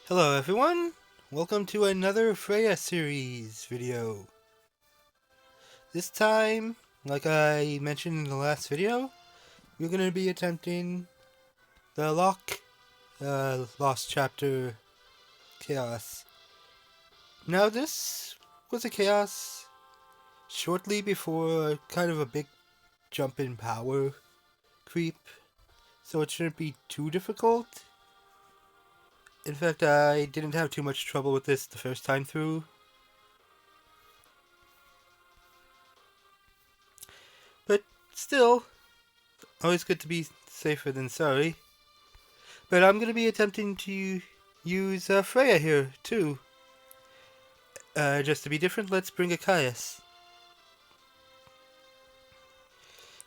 Hello everyone, welcome to another Freya series video. This time, like I mentioned in the last video, we're going to be attempting the Locke Lost Chapter Chaos. Now this was a chaos shortly before kind of a big jump in power creep, so it shouldn't be too difficult. In fact, I didn't have too much trouble with this the first time through. But still, always good to be safer than sorry. But I'm going to be attempting to use Freya here, too. Just to be different, let's bring a Caius.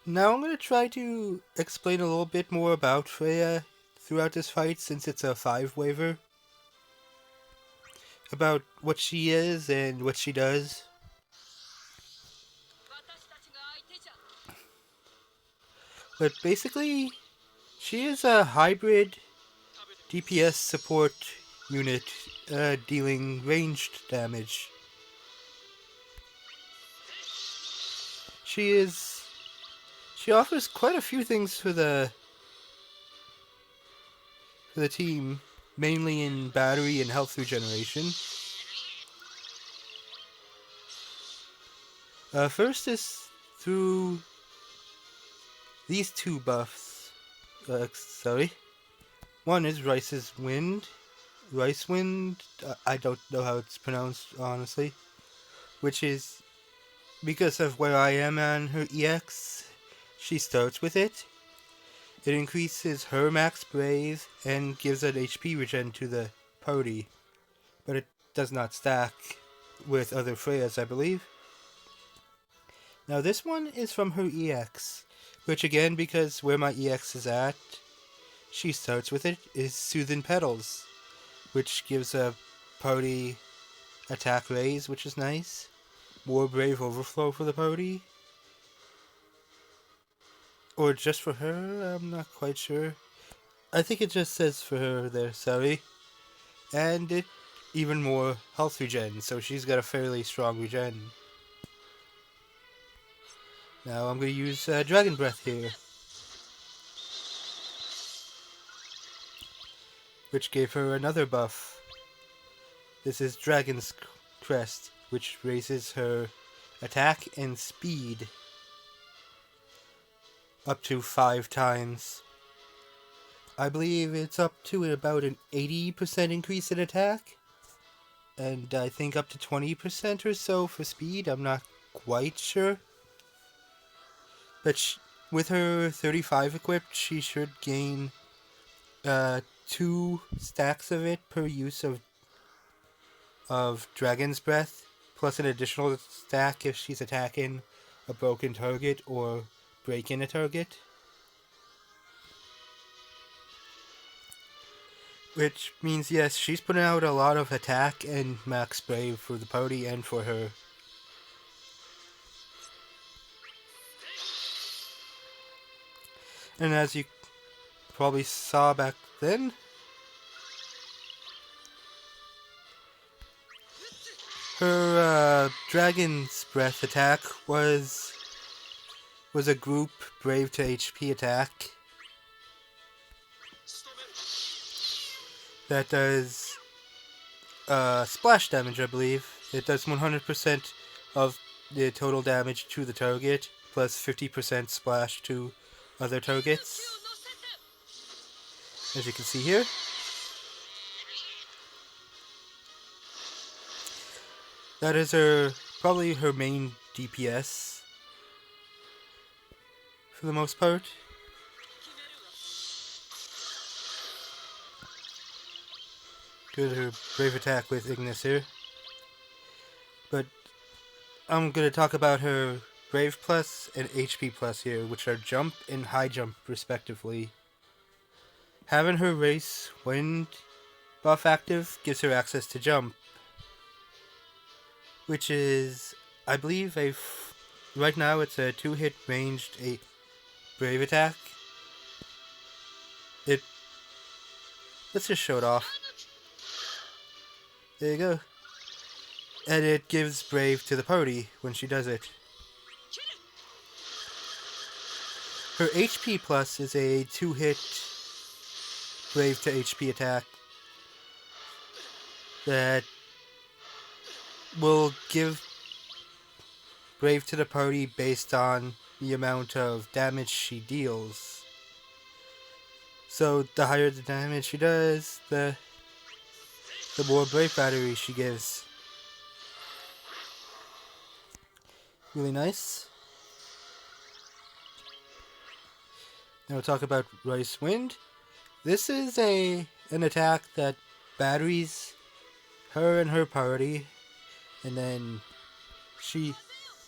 Now I'm going to try to explain a little bit more about Freya throughout this fight, since it's a 5-waver. About what she is and what she does. But basically, she is a hybrid DPS support unit dealing ranged damage. She offers quite a few things for the team, mainly in battery and health regeneration. First is through these two buffs. Sorry. One is Rice Wind. I don't know how it's pronounced, honestly. Which is, because of where I am on her EX, she starts with it. It increases her max brave and gives an HP regen to the party. But it does not stack with other Freyas, I believe. Now this one is from her EX, which again, because where my EX is at, she starts with it, is Soothin' Petals, which gives a party attack raise, which is nice. More Brave Overflow for the party. Or just for her, I'm not quite sure. I think it just says for her there, sorry. And it even more health regen, so she's got a fairly strong regen. Now I'm going to use Dragon Breath here, which gave her another buff. This is Dragon's Crest, which raises her attack and speed up to 5 times. I believe it's up to about an 80% increase in attack, and I think up to 20% or so for speed. I'm not quite sure. But with her 35 equipped, she should gain 2 stacks of it per use of Dragon's Breath, plus an additional stack if she's attacking a broken target or breaking a target. Which means, yes, she's putting out a lot of attack and max brave for the party and for her. And as you probably saw back then, her Dragon's Breath attack was a group Brave to HP attack that does splash damage, I believe. It does 100% of the total damage to the target, plus 50% splash to other targets, as you can see here. That is probably her main DPS for the most part. Good, her brave attack with Ignis here. But I'm going to talk about her Brave Plus and HP Plus here, which are Jump and High Jump respectively. Having her Race Wind buff active gives her access to Jump, which is, I believe, right now it's a 2-hit ranged Brave attack. Let's just show it off. There you go. And it gives Brave to the party when she does it. Her HP plus is a 2-hit Brave to HP attack that will give Brave to the party based on the amount of damage she deals. So the higher the damage she does, the more Brave battery she gives. Really nice. Now we'll talk about Rice Wind. This is an attack that batteries her and her party, and then she,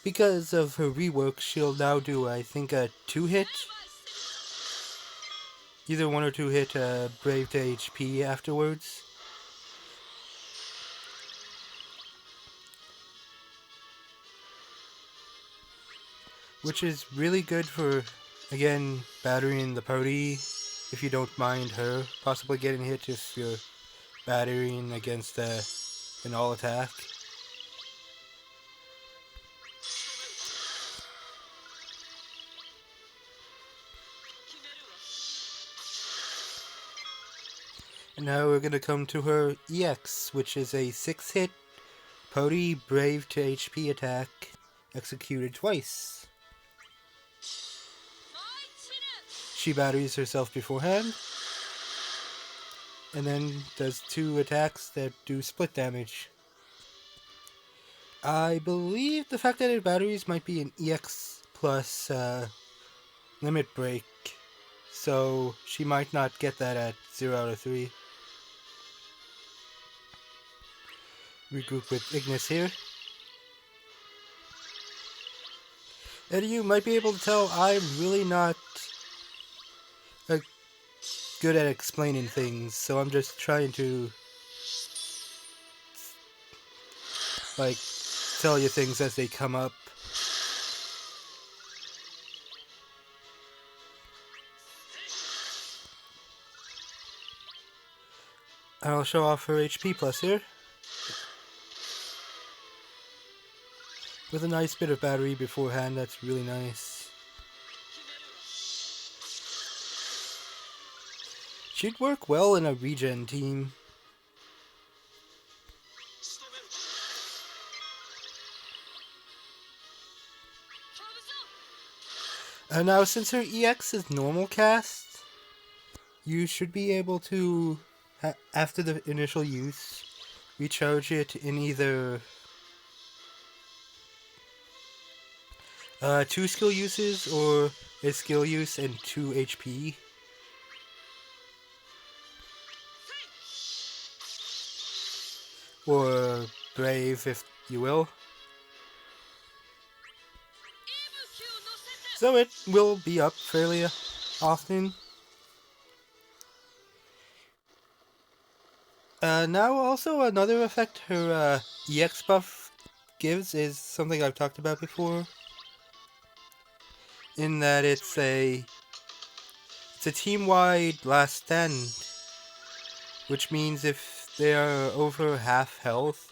because of her rework, she'll now do, I think, a 2-hit. Either 1 or 2 hit Brave to HP afterwards. Which is really good for, again, battering the party, if you don't mind her possibly getting hit if you're battering against an all attack. And now we're going to come to her EX, which is a 6-hit party Brave to HP attack executed twice. She batteries herself beforehand, and then does 2 attacks that do split damage. I believe the fact that it batteries might be an EX plus limit break, so she might not get that at 0 out of 3. Regroup with Ignis here. And you might be able to tell I'm really not good at explaining things, so I'm just trying to tell you things as they come up. I'll show off her HP plus here. With a nice bit of battery beforehand, that's really nice. She'd work well in a regen team. Now, since her EX is normal cast, you should be able to, after the initial use, recharge it in either 2 skill uses or a skill use and 2 HP. Or Brave, if you will. So it will be up fairly often. Now also another effect her EX buff gives is something I've talked about before. In that it's a team-wide last stand, which means if they are over half health,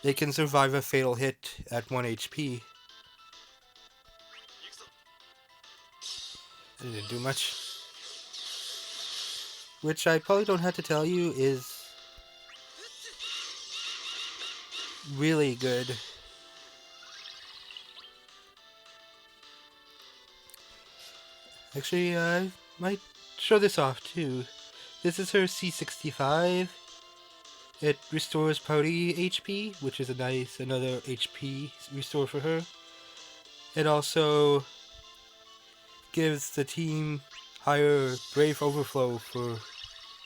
they can survive a fatal hit at 1 HP. I didn't do much. Which I probably don't have to tell you is really good. Actually, I might show this off too. This is her C65. It restores party HP, which is another HP restore for her. It also gives the team higher Brave Overflow for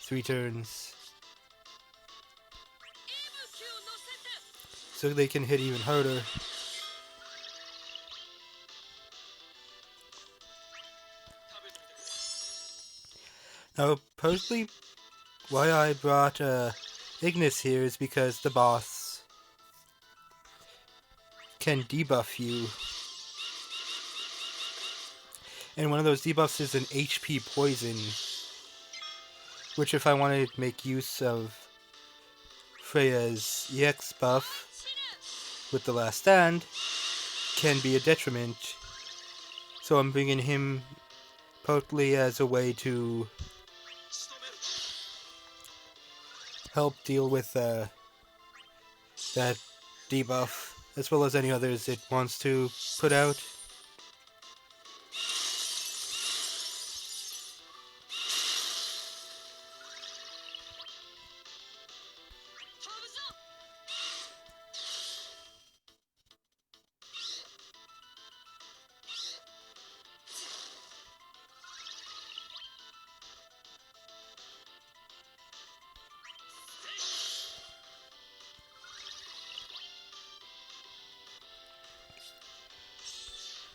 3 turns. So they can hit even harder. Now, personally, why I brought Ignis here is because the boss can debuff you. And one of those debuffs is an HP poison, which if I wanted to make use of Freya's EX buff with the last stand can be a detriment. So I'm bringing him partly as a way to help deal with that debuff, as well as any others it wants to put out.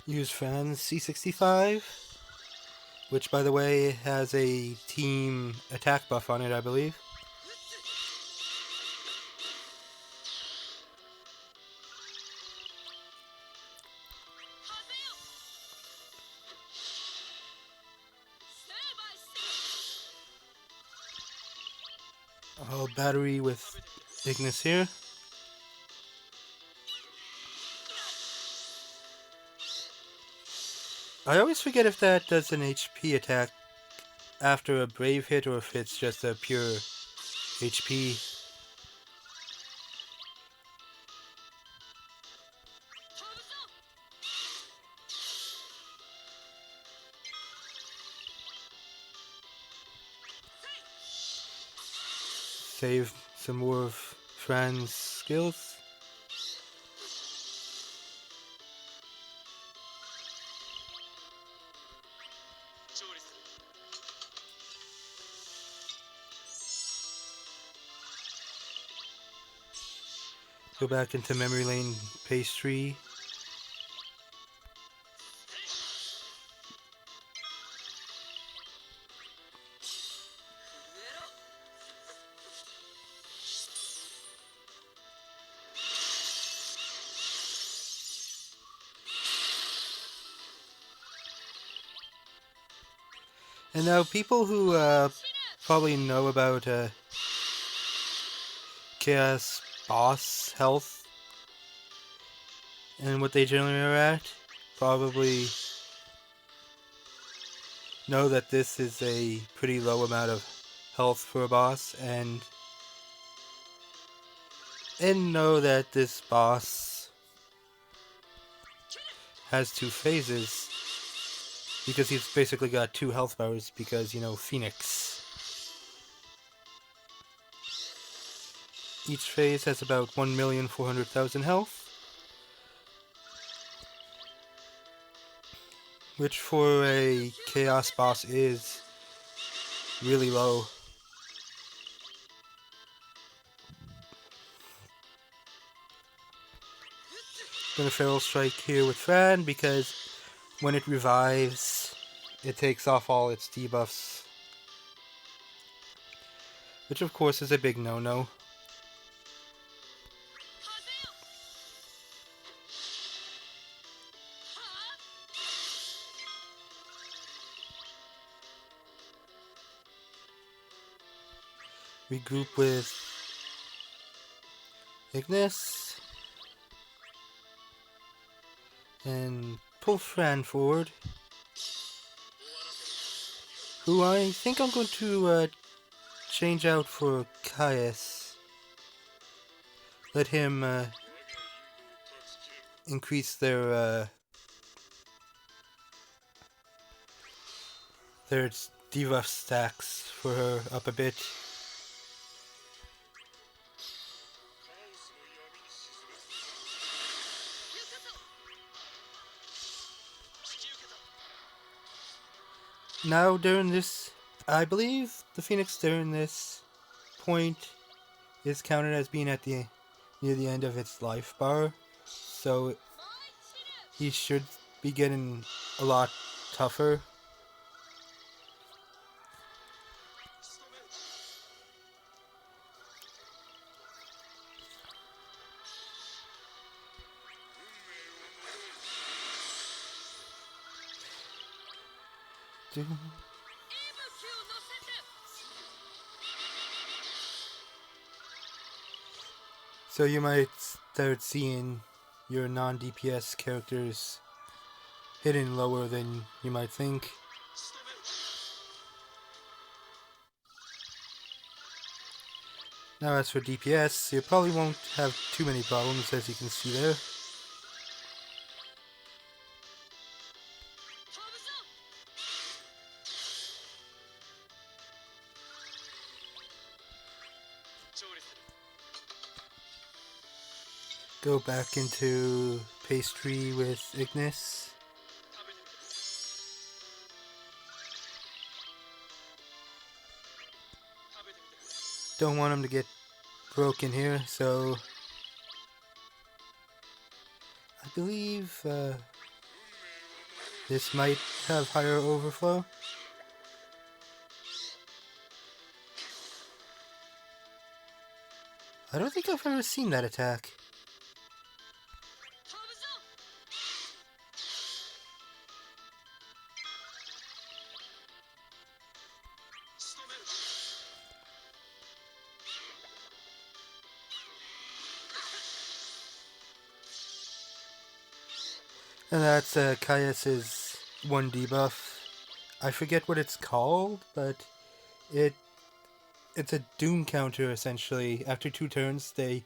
Use Fran's C65, which by the way has a team attack buff on it, I believe. I'll battery with Ignis here. I always forget if that does an HP attack after a brave hit or if it's just a pure HP. Save some more of Fran's skills. Go back into memory lane pastry. And now people who probably know about Chaos boss health and what they generally are at probably know that this is a pretty low amount of health for a boss, and know that this boss has two phases because he's basically got 2 health bars because, you know, Phoenix. Each phase has about 1,400,000 health, which for a Chaos boss is really low. Gonna Feral Strike here with Fran because when it revives, it takes off all its debuffs, which of course is a big no-no. Regroup with Ignis and pull Fran forward, who I think I'm going to change out for Caius. Let him increase their debuff stacks for her up a bit. Now during this, I believe the Phoenix during this point is counted as being at the near the end of its life bar, so he should be getting a lot tougher. So you might start seeing your non-DPS characters hidden lower than you might think. Now as for DPS, you probably won't have too many problems, as you can see there. Go back into pastry with Ignis. Don't want him to get broken here, so I believe this might have higher overflow. I don't think I've ever seen that attack. And that's Caius's one debuff. I forget what it's called, but it's a doom counter essentially. After 2 turns, the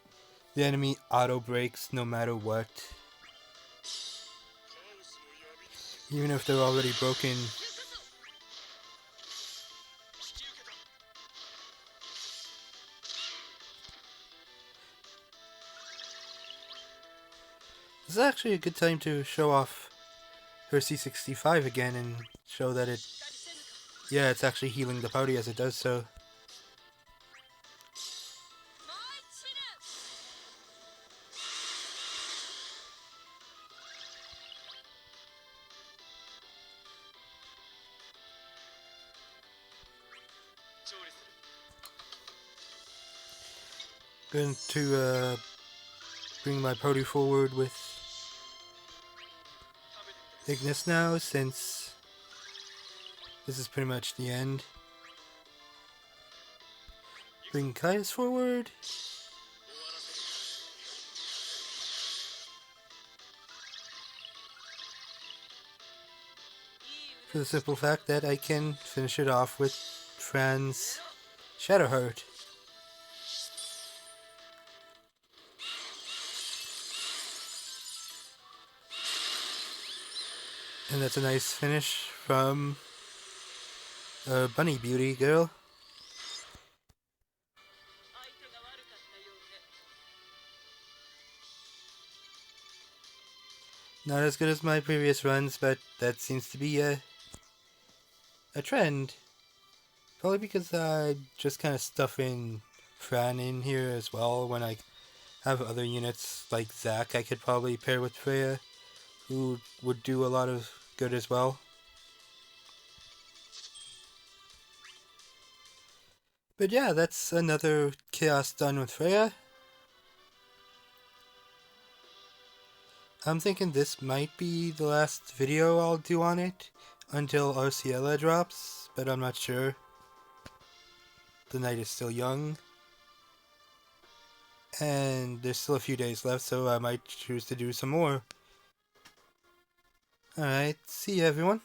enemy auto breaks no matter what. Even if they're already broken. This is actually a good time to show off her C65 again and show that it's actually healing the party as it does so. Going to bring my party forward with Ignis now, since this is pretty much the end. Bring Caius forward. For the simple fact that I can finish it off with Fran's Shadowheart. And that's a nice finish from Bunny Beauty girl. Not as good as my previous runs, but that seems to be a trend. Probably because I just kind of stuffing Fran in here as well. When I have other units like Zack, I could probably pair with Freya, who would do a lot of good as well. But yeah, that's another chaos done with Freya. I'm thinking this might be the last video I'll do on it until Arciela drops, but I'm not sure. The night is still young, and there's still a few days left, so I might choose to do some more. Alright, see you everyone.